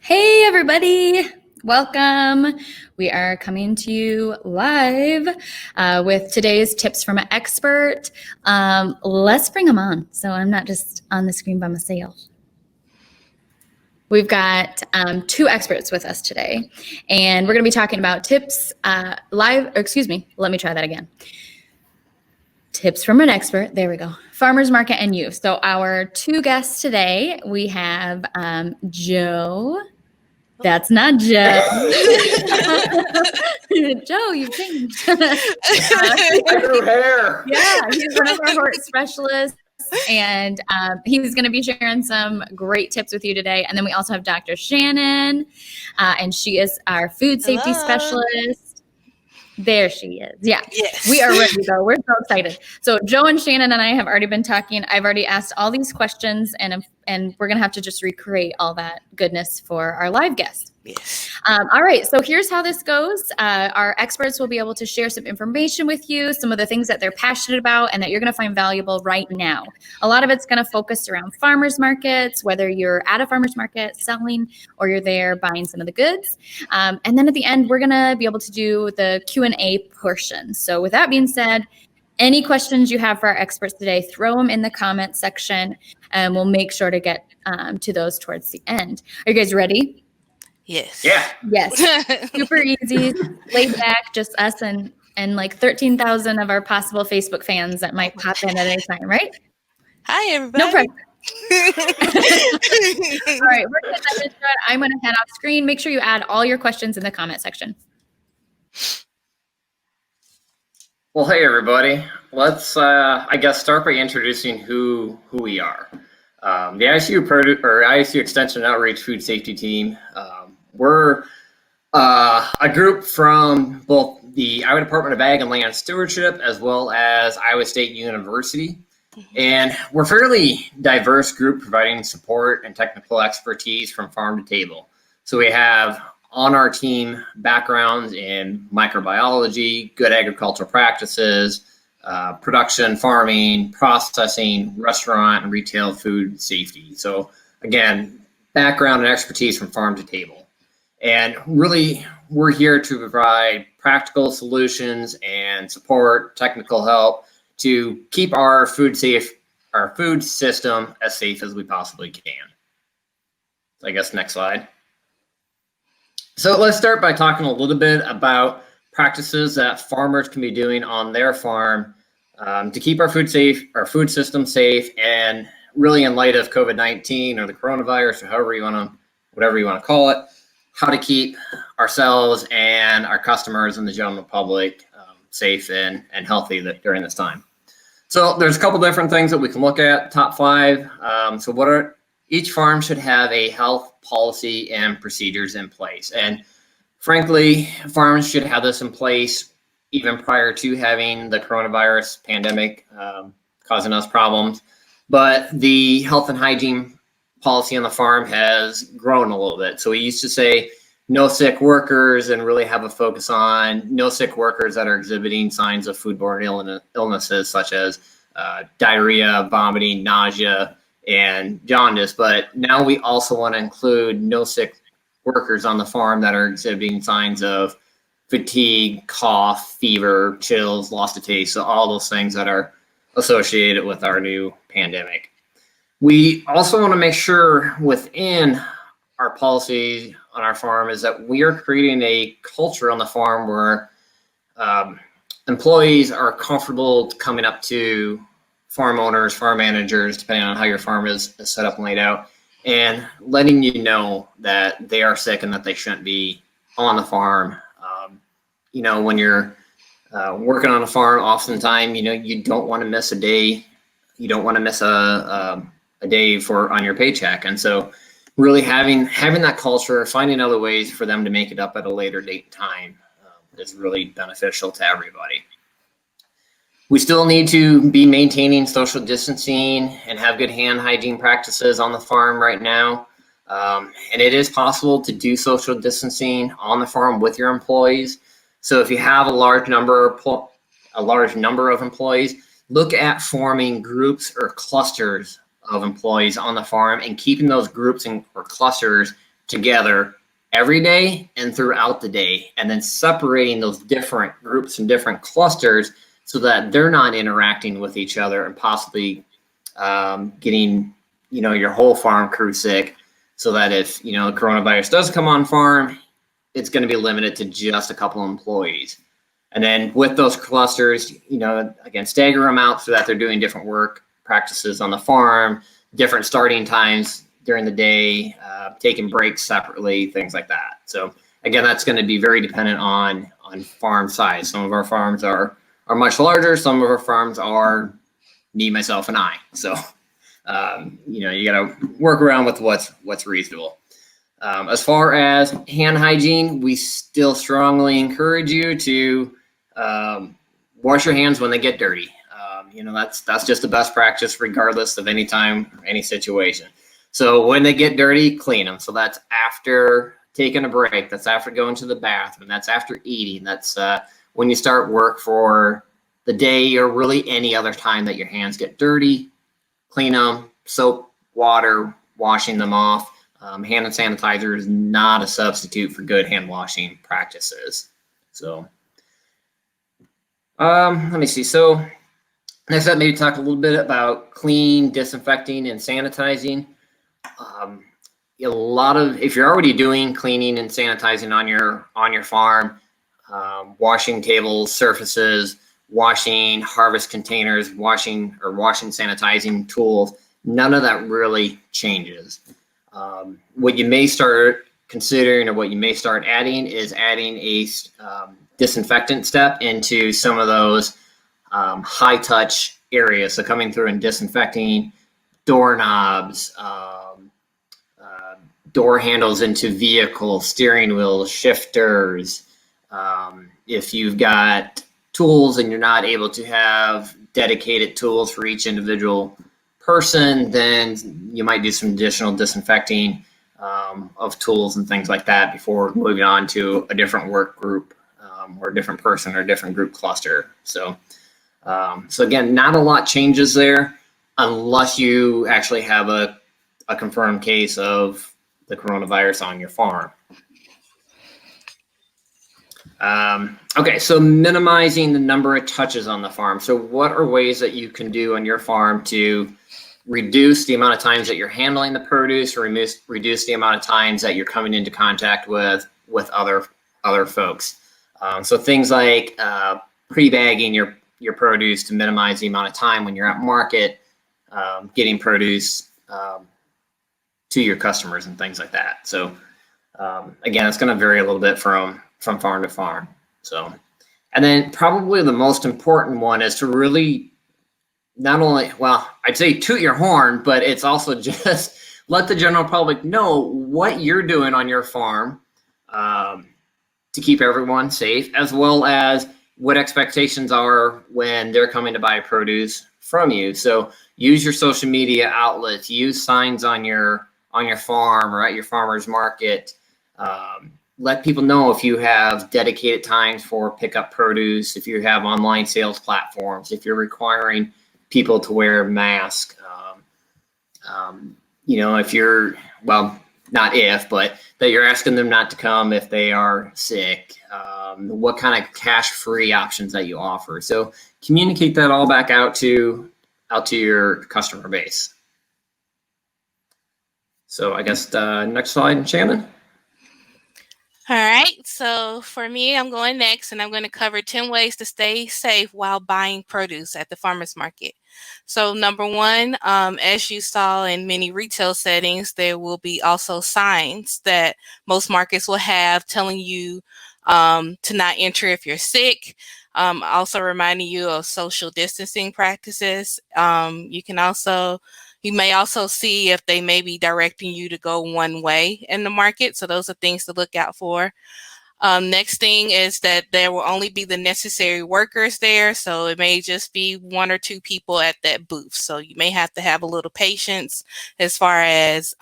Hey, everybody. Welcome. We are coming to you live with today's tips from an expert. Let's bring them on so I'm not just on the screen by myself. We've got two experts with us today, and we're going to be talking about tips let me try that again. Tips from an expert. There we go. Farmers market and you. So our two guests today, we have Joe. That's not Joe. Joe, you've changed. I grew hair. Yeah, he's one of our horse specialists, and he's going to be sharing some great tips with you today. And then we also have Dr. Shannon, and she is our food safety specialist. There she is. Yeah. Yes. We are ready to go. We're so excited. So Joe and Shannon and I have already been talking. I've already asked all these questions, and we're going to have to just recreate all that goodness for our live guest. Yes. All right. So here's how this goes. Our experts will be able to share some information with you, some of the things that they're passionate about and that you're going to find valuable right now. A lot of it's going to focus around farmers markets, whether you're at a farmers market selling or you're there buying some of the goods. And then at the end, we're going to be able to do the Q&A portion. So with that being said, any questions you have for our experts today, throw them in the comment section, and we'll make sure to get to those towards the end. Are you guys ready? Yes. Yeah. Yes. Super easy, laid back, just us and like 13,000 of our possible Facebook fans that might pop in at any time, right? Hi, everybody. No pressure. All right, we're going to dive into it. I'm going to head off screen. Make sure you add all your questions in the comment section. Well, hey everybody. Let's I guess start by introducing who we are. The ISU Extension and Outreach Food Safety Team. We're a group from both the Iowa Department of Ag and Land Stewardship as well as Iowa State University. And we're a fairly diverse group providing support and technical expertise from farm to table. So we have on our team backgrounds in microbiology, good agricultural practices, production, farming, processing, restaurant, and retail food safety. So again, background and expertise from farm to table. And really, we're here to provide practical solutions and support, technical help to keep our food system as safe as we possibly can. So I guess next slide. So let's start by talking a little bit about practices that farmers can be doing on their farm to keep our food system safe, and really in light of COVID-19 or the coronavirus or whatever you want to call it, how to keep ourselves and our customers and the general public safe and healthy during this time. So there's a couple different things that we can look at. Top 5. Each farm should have a health policy and procedures in place. And frankly, farms should have this in place even prior to having the coronavirus pandemic causing us problems. But the health and hygiene policy on the farm has grown a little bit. So we used to say no sick workers and really have a focus on no sick workers that are exhibiting signs of foodborne illnesses such as diarrhea, vomiting, nausea, and jaundice. But now we also want to include no sick workers on the farm that are exhibiting signs of fatigue, cough, fever, chills, loss of taste. So all those things that are associated with our new pandemic. We also want to make sure within our policy on our farm is that we are creating a culture on the farm where employees are comfortable coming up to farm owners, farm managers, depending on how your farm is set up and laid out, and letting you know that they are sick and that they shouldn't be on the farm. When you're working on a farm, oftentimes, you don't want to miss a day. You don't want to miss a day on your paycheck. And so really having that culture, finding other ways for them to make it up at a later date and time is really beneficial to everybody. We still need to be maintaining social distancing and have good hand hygiene practices on the farm right now. And it is possible to do social distancing on the farm with your employees. So if you have a large number of employees, look at forming groups or clusters of employees on the farm and keeping those groups or clusters together every day and throughout the day, and then separating those different groups and different clusters so that they're not interacting with each other and possibly getting, your whole farm crew sick, so that if, coronavirus does come on farm, it's going to be limited to just a couple of employees. And then with those clusters, again, stagger them out so that they're doing different work practices on the farm, different starting times during the day, taking breaks separately, things like that. So again, that's going to be very dependent on farm size. Some of our farms are much larger. Some of our farms are me, myself, and I. So, you got to work around with what's reasonable. As far as hand hygiene, we still strongly encourage you to wash your hands when they get dirty. That's just the best practice, regardless of any time or any situation. So when they get dirty, clean them. So that's after taking a break. That's after going to the bathroom. That's after eating. That's when you start work for the day, or really any other time that your hands get dirty. Clean them. Soap, water, washing them off. Hand and sanitizer is not a substitute for good hand washing practices. So let me see. So next up, maybe talk a little bit about clean, disinfecting, and sanitizing. If you're already doing cleaning and sanitizing on your farm, washing tables, surfaces, washing harvest containers, washing sanitizing tools, none of that really changes. What you may start considering, or what you may start adding, is adding a disinfectant step into some of those high touch areas. So coming through and disinfecting doorknobs, door handles into vehicles, steering wheels, shifters. If you've got tools and you're not able to have dedicated tools for each individual person, then you might do some additional disinfecting of tools and things like that before moving on to a different work group, or a different person or a different group cluster. So again, not a lot changes there unless you actually have a confirmed case of the coronavirus on your farm. Okay, so minimizing the number of touches on the farm. So what are ways that you can do on your farm to reduce the amount of times that you're handling the produce, or reduce the amount of times that you're coming into contact with other folks? So things like pre-bagging your produce to minimize the amount of time when you're at market, getting produce to your customers and things like that. So again, it's going to vary a little bit from farm to farm. So, and then probably the most important one is to really not only, well, I'd say toot your horn, but it's also just let the general public know what you're doing on your farm to keep everyone safe, as well as what expectations are when they're coming to buy produce from you. So use your social media outlets, use signs on your farm or at your farmer's market. Let people know if you have dedicated times for pickup produce, if you have online sales platforms, if you're requiring people to wear masks. If you're, well, not if, but that you're asking them not to come if they are sick, what kind of cash-free options that you offer. So communicate that all back out to your customer base. So I guess next slide, Shannon. All right, so for me, I'm going next, and I'm going to cover 10 ways to stay safe while buying produce at the farmer's market. So number one, as you saw in many retail settings, there will be also signs that most markets will have telling you to not enter if you're sick. Also reminding you of social distancing practices. You may also see if they may be directing you to go one way in the market. So those are things to look out for. Next thing is that there will only be the necessary workers there. So it may just be one or two people at that booth. So you may have to have a little patience as far as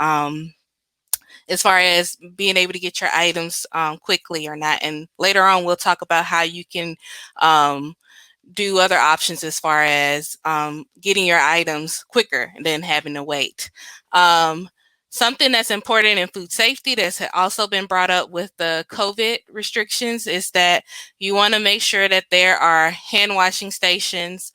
being able to get your items quickly or not. And later on, we'll talk about how you can do other options as far as getting your items quicker than having to wait. Something that's important in food safety that's also been brought up with the COVID restrictions is that you want to make sure that there are hand washing stations.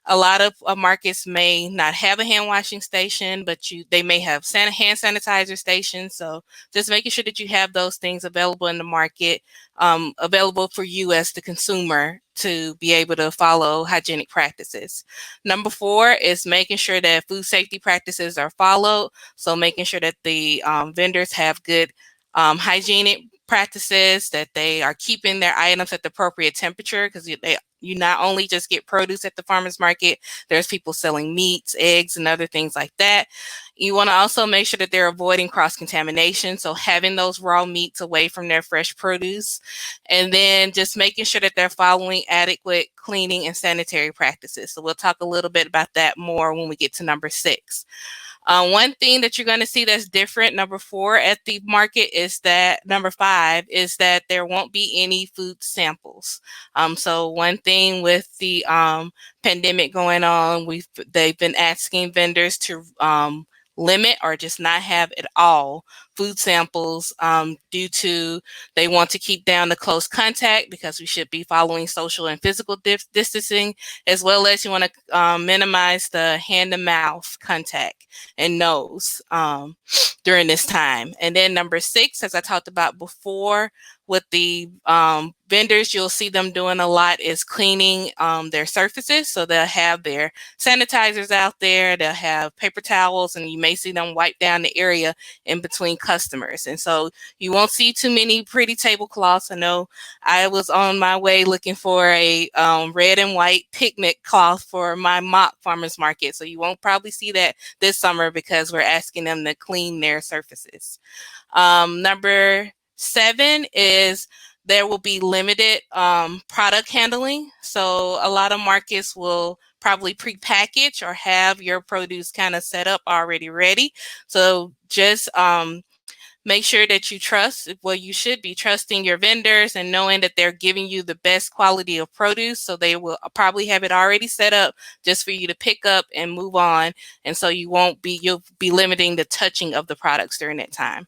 A lot of markets may not have a hand washing station, but they may have hand sanitizer stations. So just making sure that you have those things available in the market, available for you as the consumer to be able to follow hygienic practices. Number 4 is making sure that food safety practices are followed. So making sure that the vendors have good hygienic practices, that they are keeping their items at the appropriate temperature, because you not only just get produce at the farmer's market, there's people selling meats, eggs, and other things like that. You want to also make sure that they're avoiding cross-contamination, so having those raw meats away from their fresh produce, and then just making sure that they're following adequate cleaning and sanitary practices. So we'll talk a little bit about that more when we get to number 6. One thing that you're going to see that's different, number 4 at the market, is that number 5 is that there won't be any food samples. So one thing with the pandemic going on, they've been asking vendors to limit or just not have at all food samples due to they want to keep down the close contact, because we should be following social and physical distancing, as well as you want to minimize the hand to mouth contact and nose during this time. And then number 6, as I talked about before, with the vendors, you'll see them doing a lot is cleaning their surfaces. So they'll have their sanitizers out there, they'll have paper towels, and you may see them wipe down the area in between customers. And so you won't see too many pretty tablecloths. I know I was on my way looking for a red and white picnic cloth for my mock farmers market. So you won't probably see that this summer, because we're asking them to clean their surfaces. Number 7 is there will be limited product handling. So a lot of markets will probably pre-package or have your produce kind of set up already ready. So just make sure that you trust, well, you should be trusting your vendors and knowing that they're giving you the best quality of produce. So they will probably have it already set up just for you to pick up and move on. And so you'll be limiting the touching of the products during that time.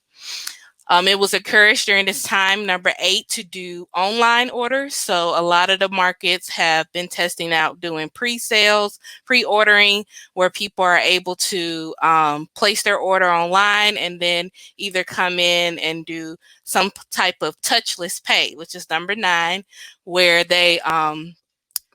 It was encouraged during this time, number 8, to do online orders. So a lot of the markets have been testing out doing pre-sales, pre-ordering, where people are able to place their order online and then either come in and do some type of touchless pay, which is number 9, where they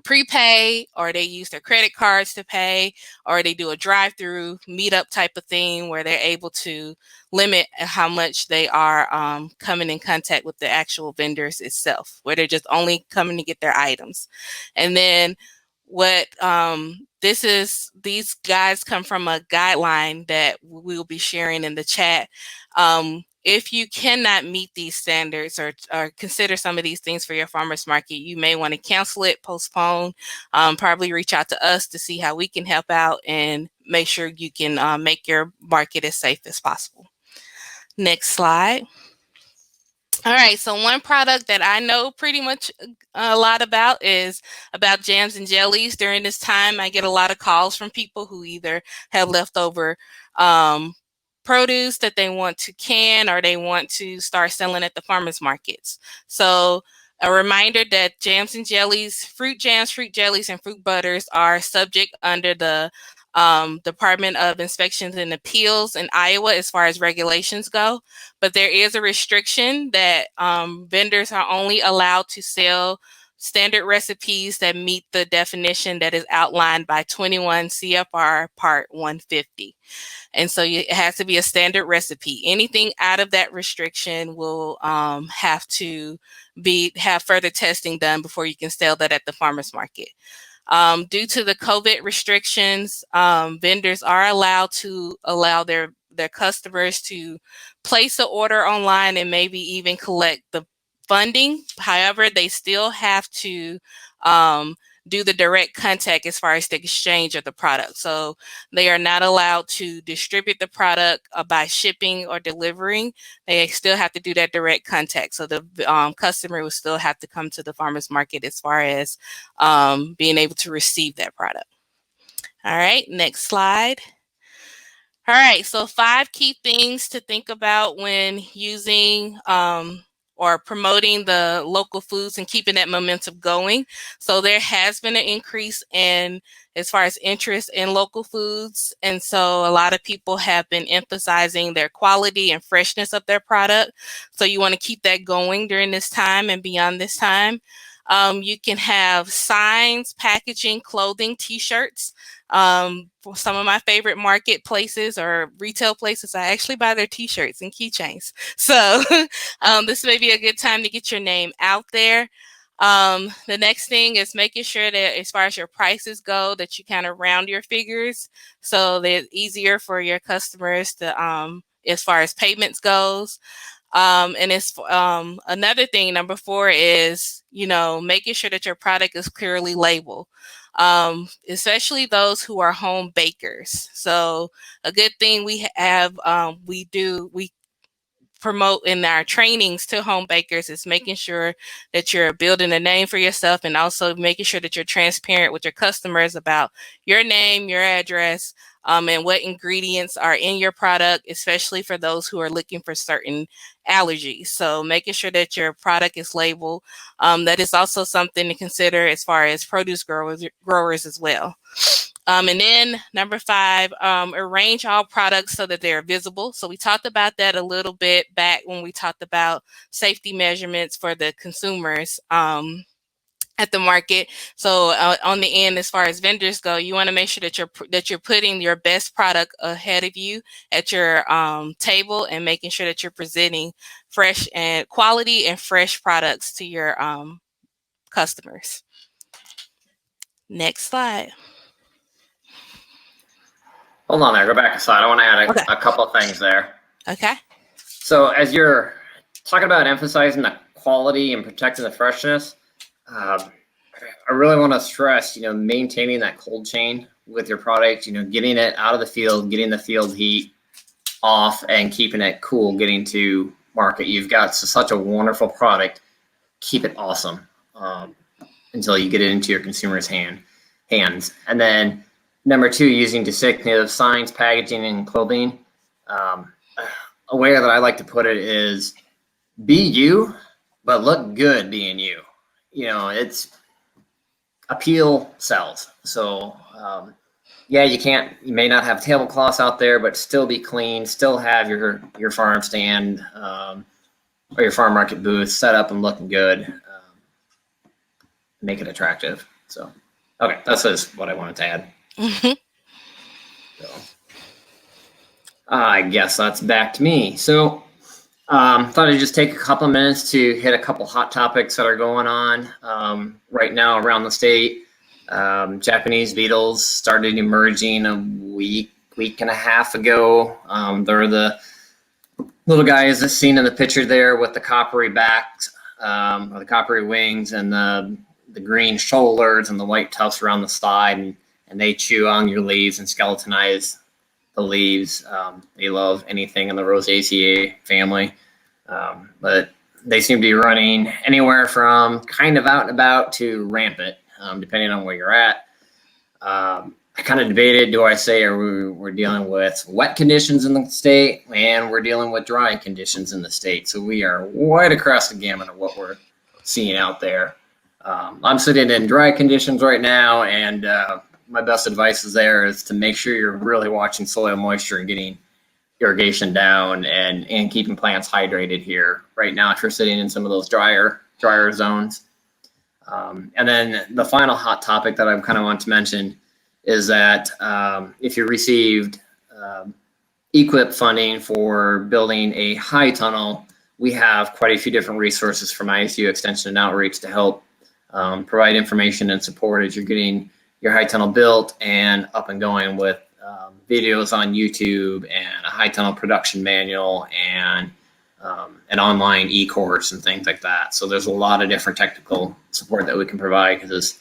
prepay, or they use their credit cards to pay, or they do a drive-through meetup type of thing where they're able to limit how much they are coming in contact with the actual vendors itself, where they're just only coming to get their items. And then what these guys come from a guideline that we'll be sharing in the chat. If you cannot meet these standards or consider some of these things for your farmers market, you may want to cancel it, postpone, probably reach out to us to see how we can help out and make sure you can make your market as safe as possible. Next slide. All right, so one product that I know pretty much a lot about is about jams and jellies. During this time, I get a lot of calls from people who either have leftover produce that they want to can, or they want to start selling at the farmers markets. So a reminder that jams and jellies, fruit jams, fruit jellies, and fruit butters are subject under the Department of Inspections and Appeals in Iowa as far as regulations go. But there is a restriction that vendors are only allowed to sell standard recipes that meet the definition that is outlined by 21 CFR Part 150. And so it has to be a standard recipe. Anything out of that restriction will have to have further testing done before you can sell that at the farmers market. Due to the COVID restrictions, vendors are allowed to allow their customers to place an order online and maybe even collect the funding. However, they still have to do the direct contact as far as the exchange of the product. So they are not allowed to distribute the product by shipping or delivering. They still have to do that direct contact. So the customer will still have to come to the farmer's market as far as being able to receive that product. All right, next slide. All right, so 5 key things to think about when using or promoting the local foods and keeping that momentum going. So there has been an increase in as far as interest in local foods. And so a lot of people have been emphasizing their quality and freshness of their product. So you want to keep that going during this time and beyond this time. You can have signs, packaging, clothing, t-shirts. For some of my favorite marketplaces or retail places, I actually buy their t-shirts and keychains. So this may be a good time to get your name out there. The next thing is making sure that as far as your prices go, that you kind of round your figures so that it's easier for your customers to, as far as payments goes. And it's another thing, number 4 is, making sure that your product is clearly labeled, especially those who are home bakers. So a good thing we have, we promote in our trainings to home bakers is making sure that you're building a name for yourself and also making sure that you're transparent with your customers about your name, your address, and what ingredients are in your product, especially for those who are looking for certain allergies. So making sure that your product is labeled. That is also something to consider as far as produce growers as well. And then number 5, arrange all products so that they're visible. So we talked about that a little bit back when we talked about safety measurements for the consumers at the market. So on the end, as far as vendors go, you want to make sure that you're putting your best product ahead of you at your table and making sure that you're presenting fresh and quality and fresh products to your customers. Next slide. Hold on there. Go back a slide. I want to add a couple of things there. Okay. So as you're talking about emphasizing the quality and protecting the freshness, I really want to stress, maintaining that cold chain with your product, getting it out of the field, getting the field heat off and keeping it cool, getting to market. You've got such a wonderful product. Keep it awesome until you get it into your consumer's hands. And then number 2, using distinctive signs, packaging, and clothing. A way that I like to put it is be you, but look good being you. It's appeal sells. So you may not have tablecloths out there, but still be clean, still have your farm stand or your farm market booth set up and looking good. Make it attractive. So, okay, that's just what I wanted to add. So, I guess that's back to me. So, thought I'd just take a couple of minutes to hit a couple hot topics that are going on right now around the state. Japanese beetles started emerging a week and a half ago. They're the little guys that's seen in the picture there with the coppery backs, or the coppery wings, and the green shoulders and the white tufts around the side, and they chew on your leaves and skeletonize the leaves. They love anything in the Rosaceae family, but they seem to be running anywhere from kind of out and about to rampant, depending on where you're at. I kind of debated, do I say we're dealing with wet conditions in the state and we're dealing with dry conditions in the state. So we are right across the gamut of what we're seeing out there. I'm sitting in dry conditions right now, and my best advice is to make sure you're really watching soil moisture and getting irrigation down and keeping plants hydrated here right now if you're sitting in some of those drier zones. And then the final hot topic that I kind of want to mention is that if you received EQIP funding for building a high tunnel, we have quite a few different resources from ISU Extension and Outreach to help provide information and support as you're getting your high tunnel built and up and going, with videos on YouTube and a high tunnel production manual and an online e-course and things like that. So there's a lot of different technical support that we can provide, because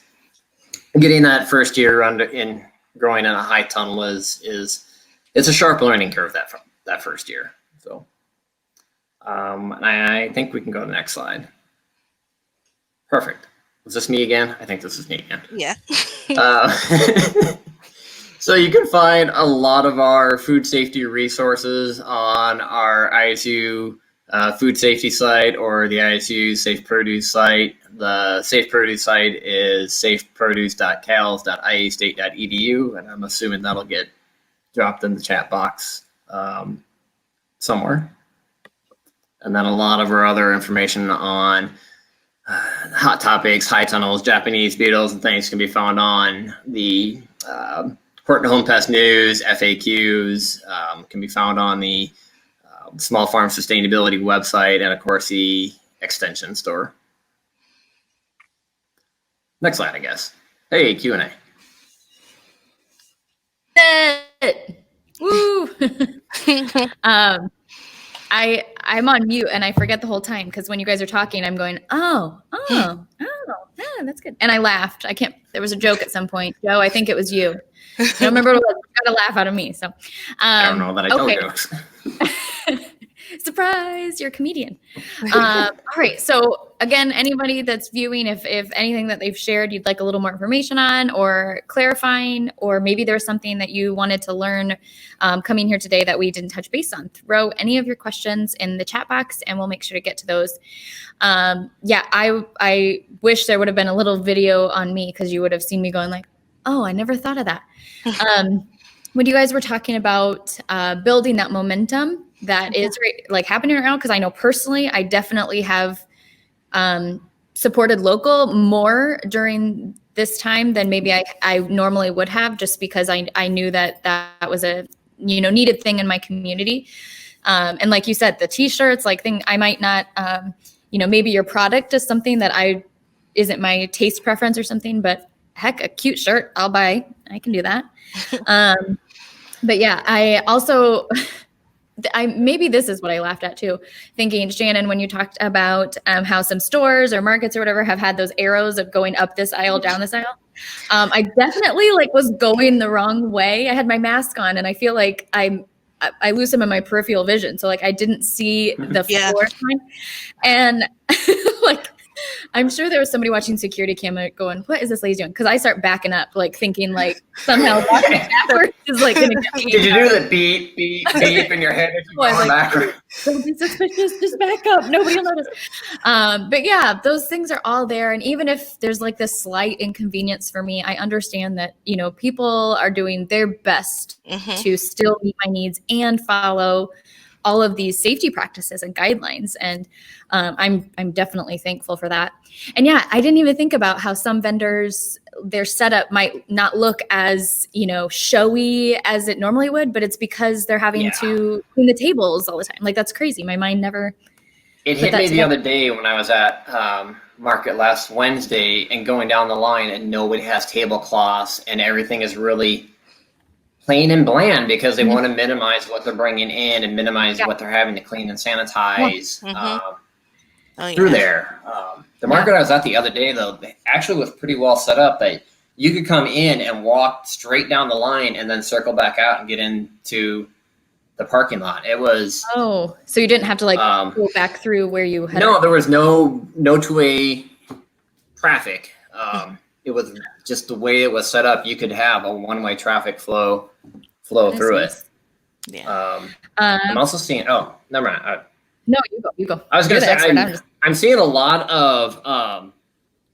getting that first year in growing in a high tunnel it's a sharp learning curve that first year. So I think we can go to the next slide. Perfect. Is this me again? I think this is me again. Yeah. So you can find a lot of our food safety resources on our ISU food safety site or the ISU Safe Produce site. The Safe Produce site is safeproduce.cals.iastate.edu, and I'm assuming that'll get dropped in the chat box somewhere. And then a lot of our other information on hot topics, high tunnels, Japanese beetles, and things can be found on the Horton Home Pest News, FAQs, can be found on the Small Farm Sustainability website, and of course the Extension store. Next slide, I guess. Hey, Q&A. Woo! I'm on mute and I forget the whole time because when you guys are talking, I'm going, yeah, that's good. And I laughed. There was a joke at some point. Joe, I think it was you. I don't remember what it was. You got a laugh out of me. So I don't know that I tell jokes. Surprise, you're a comedian. All right. So again, anybody that's viewing, if anything that they've shared, you'd like a little more information on or clarifying, or maybe there's something that you wanted to learn coming here today that we didn't touch base on, throw any of your questions in the chat box and we'll make sure to get to those. Yeah, I wish there would have been a little video on me because you would have seen me going like, oh, I never thought of that. When you guys were talking about building that momentum that is like happening right now, because I know personally, I definitely have supported local more during this time than maybe I normally would have, just because I knew that was a needed thing in my community. And like you said, the t-shirts, like thing I might not, maybe your product is something that isn't my taste preference or something, but heck, a cute shirt I'll buy. I can do that. But yeah, I also, maybe this is what I laughed at too, thinking, Shannon, when you talked about how some stores or markets or whatever have had those arrows of going up this aisle, down this aisle. I definitely was going the wrong way. I had my mask on and I feel like I lose some of my peripheral vision. So I didn't see the floor sign. And I'm sure there was somebody watching security camera going, what is this lady doing? Because I start backing up, thinking somehow walking backwards is going to get me. Did you do the beep, beep, beep in your head if you go backwards? Don't be suspicious, just back up. Nobody will notice. But yeah, those things are all there. And even if there's this slight inconvenience for me, I understand that, people are doing their best to still meet my needs and follow all of these safety practices and guidelines. And I'm definitely thankful for that. And yeah, I didn't even think about how some vendors, their setup might not look as, showy as it normally would, but it's because they're having to clean the tables all the time. That's crazy. My mind never. It hit me the other day when I was at market last Wednesday and going down the line and nobody has tablecloths and everything is really plain and bland because they want to minimize what they're bringing in and minimize what they're having to clean and sanitize through there. The market I was at the other day, though, actually was pretty well set up that you could come in and walk straight down the line and then circle back out and get into the parking lot. It was... Oh, so you didn't have to go back through where you had... No, there was no two-way traffic. It was just the way it was set up. You could have a one-way traffic flow through it. Yeah. I'm also seeing. Oh, never mind. No, you go. I was going to say I'm seeing a lot of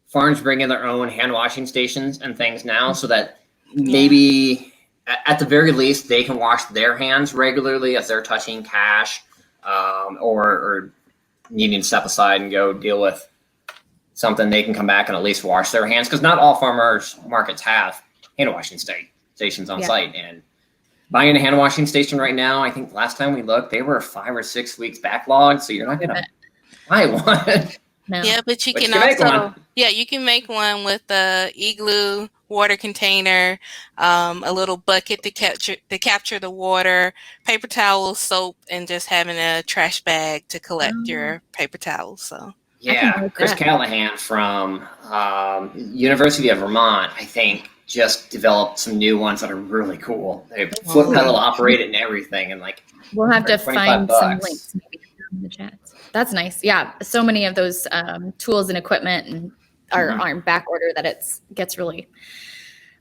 farms bringing their own hand washing stations and things now, so that maybe at the very least they can wash their hands regularly as they're touching cash, or needing to step aside and go deal with something. They can come back and at least wash their hands, because not all farmers markets have hand washing stations on site. And buying a hand washing station right now, I think last time we looked, they were 5 or 6 weeks backlogged. So you're not going to buy one. No. Yeah, but you can also you can make one with the igloo water container, a little bucket to capture the water, paper towels, soap, and just having a trash bag to collect your paper towels. So. Yeah, Chris Callahan from University of Vermont, I think, just developed some new ones that are really cool. They foot pedal operated and everything, and we'll have to find some links maybe in the chat. That's nice. Yeah, so many of those tools and equipment are on back order that it gets really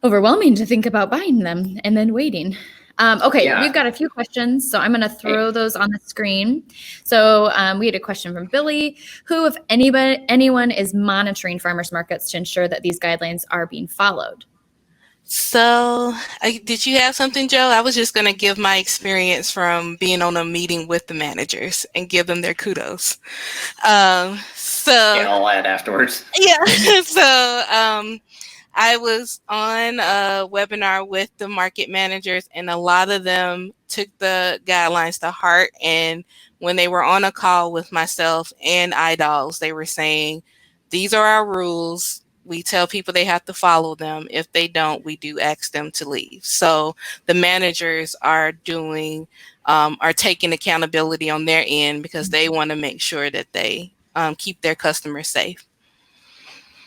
overwhelming to think about buying them and then waiting. Okay, Yeah. we've got a few questions, so I'm going to throw those on the screen. So we had a question from Billy. Who, if anyone, is monitoring farmers markets to ensure that these guidelines are being followed? So, did you have something, Joe? I was just going to give my experience from being on a meeting with the managers and give them their kudos. Yeah, I'll add afterwards. Yeah. So, I was on a webinar with the market managers, and a lot of them took the guidelines to heart. And when they were on a call with myself and iDogs, they were saying, these are our rules. We tell people they have to follow them. If they don't, we do ask them to leave. So the managers are taking accountability on their end because they want to make sure that they keep their customers safe.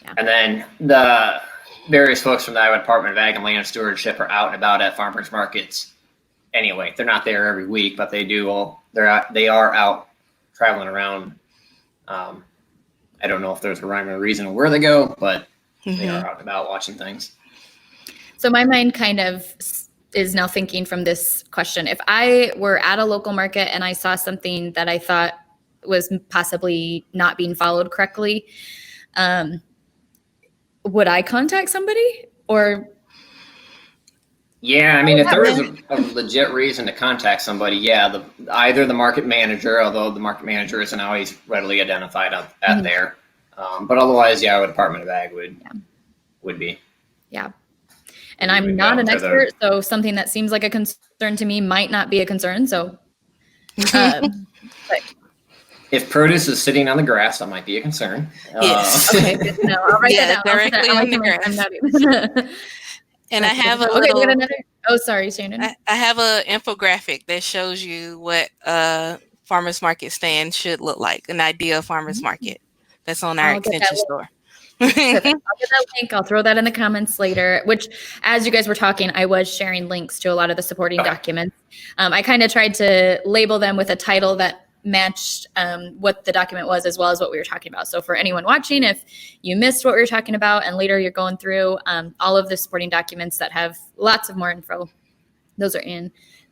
Yeah. And then the various folks from the Iowa Department of Ag and Land Stewardship are out and about at farmers markets. Anyway, they're not there every week, but they are out traveling around. I don't know if there's a rhyme or reason where they go, but they are out and about watching things. So my mind kind of is now thinking from this question. If I were at a local market and I saw something that I thought was possibly not being followed correctly, would I contact somebody or? Yeah, I mean, if there is a legit reason to contact somebody, yeah, either the market manager, although the market manager isn't always readily identified at there, but otherwise, yeah, the Department of Ag would be. Yeah, and I'm not an expert, so something that seems like a concern to me might not be a concern. So, but. If produce is sitting on the grass, that might be a concern. Yes. Okay. No, I'll write that down. Directly on the grass. And I have we got another. Oh, sorry, Shannon. I have an infographic that shows you what a farmers market stand should look like. An idea of farmers market. That's on our extension store. Perfect. I'll get that link. I'll throw that in the comments later, which as you guys were talking, I was sharing links to a lot of the supporting documents. I kind of tried to label them with a title that matched what the document was as well as what we were talking about. So for anyone watching, if you missed what we were talking about and later you're going through all of the supporting documents that have lots of more info, those are in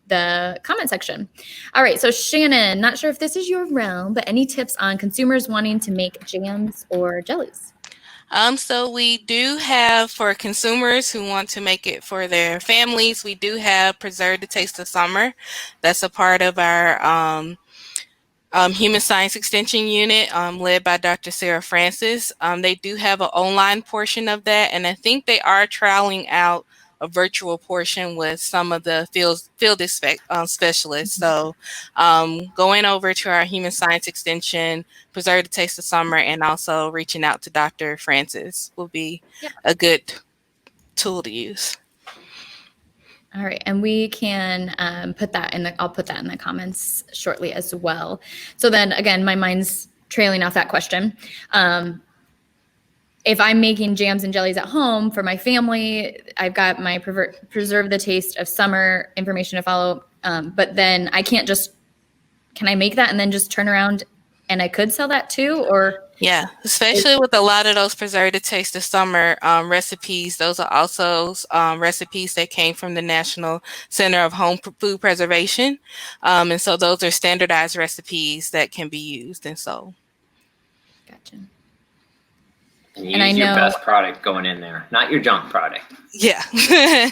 the comment section. All right, so Shannon, not sure if this is your realm, but any tips on consumers wanting to make jams or jellies? So we do have, for consumers who want to make it for their families, we do have Preserve the Taste of Summer. That's a part of our Human Science Extension Unit led by Dr. Sarah Francis. They do have an online portion of that, and I think they are trialing out a virtual portion with some of the field specialists. So going over to our Human Science Extension, Preserve the Taste of Summer, and also reaching out to Dr. Francis will be a good tool to use. All right, and we can put that in I'll put that in the comments shortly as well. So then again, my mind's trailing off that question. If I'm making jams and jellies at home for my family, I've got my Preserve the Taste of Summer information to follow. But then I can't can I make that and then just turn around and I could sell that too? Or yeah, especially with a lot of those Preserve the Taste of Summer recipes. Those are also recipes that came from the National Center of Home Food Preservation. And so those are standardized recipes that can be used and sold. Gotcha. And use your best product going in there, not your junk product. Yeah.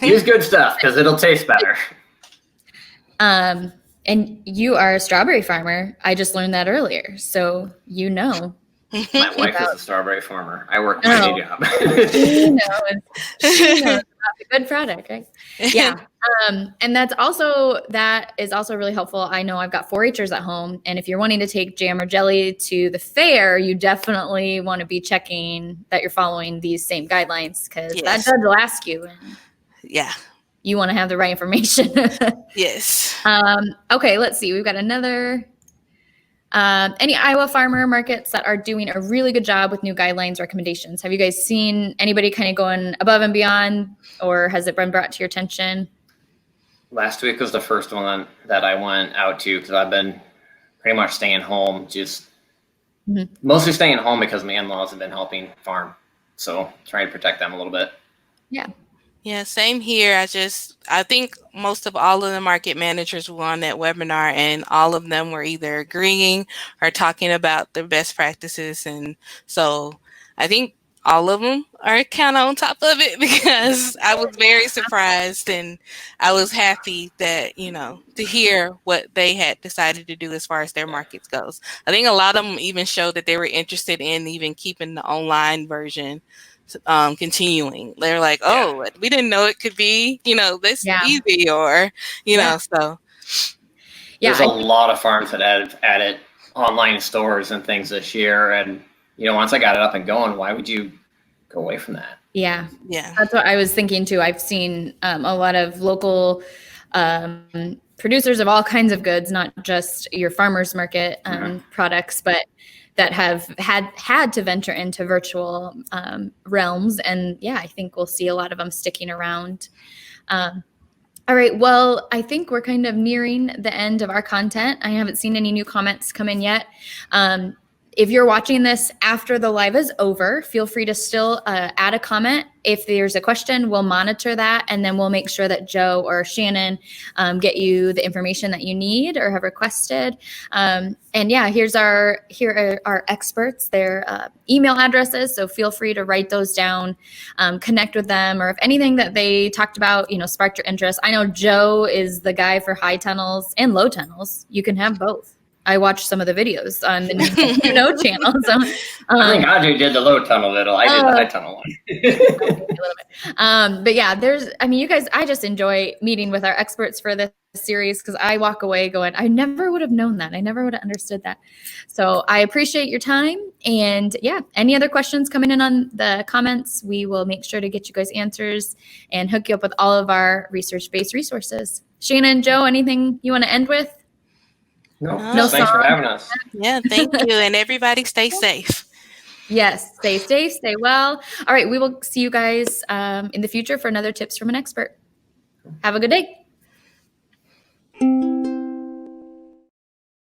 Use good stuff because it'll taste better. And you are a strawberry farmer. I just learned that earlier. So you know. My wife is a strawberry farmer. I work my day job. She knows about the good product, right? Yeah. And that is also really helpful. I know I've got 4-Hers at home, and if you're wanting to take jam or jelly to the fair, you definitely want to be checking that you're following these same guidelines because that judge will ask you. Yeah. You want to have the right information. Yes. Okay, let's see. We've got another. Any Iowa farmer markets that are doing a really good job with new guidelines recommendations? Have you guys seen anybody kind of going above and beyond, or has it been brought to your attention? Last week was the first one that I went out to because I've been pretty much staying home, just mostly staying home because my in-laws have been helping farm. So trying to protect them a little bit. Yeah. Yeah, same here. I think most of all of the market managers were on that webinar, and all of them were either agreeing or talking about the best practices. And so I think all of them are kind of on top of it because I was very surprised, and I was happy that, to hear what they had decided to do as far as their markets goes. I think a lot of them even showed that they were interested in even keeping the online version continuing. They're like, Yeah. oh, we didn't know it could be, this Yeah. easy, or, Yeah. so. There's Yeah. a lot of farms that added online stores and things this year. And, once I got it up and going, why would you go away from that? Yeah. Yeah. That's what I was thinking too. I've seen a lot of local producers of all kinds of goods, not just your farmers market products, but that have had to venture into virtual realms. And yeah, I think we'll see a lot of them sticking around. All right. Well, I think we're kind of nearing the end of our content. I haven't seen any new comments come in yet. If you're watching this after the live is over, feel free to still add a comment. If there's a question, we'll monitor that, and then we'll make sure that Joe or Shannon get you the information that you need or have requested. And yeah, here are our experts, their email addresses. So feel free to write those down, connect with them, or if anything that they talked about, sparked your interest. I know Joe is the guy for high tunnels and low tunnels. You can have both. I watched some of the videos on the channel. So I think Audrey did the low tunnel little. I did the high tunnel one. But yeah, you guys, I just enjoy meeting with our experts for this series because I walk away going, I never would have known that. I never would have understood that. So I appreciate your time. And yeah, any other questions coming in on the comments, we will make sure to get you guys answers and hook you up with all of our research-based resources. Shannon, Joe, anything you want to end with? No, thanks for having us. Yeah, thank you. And everybody stay safe. Yes, stay safe, stay well. All right, we will see you guys in the future for another Tips from an Expert. Have a good day.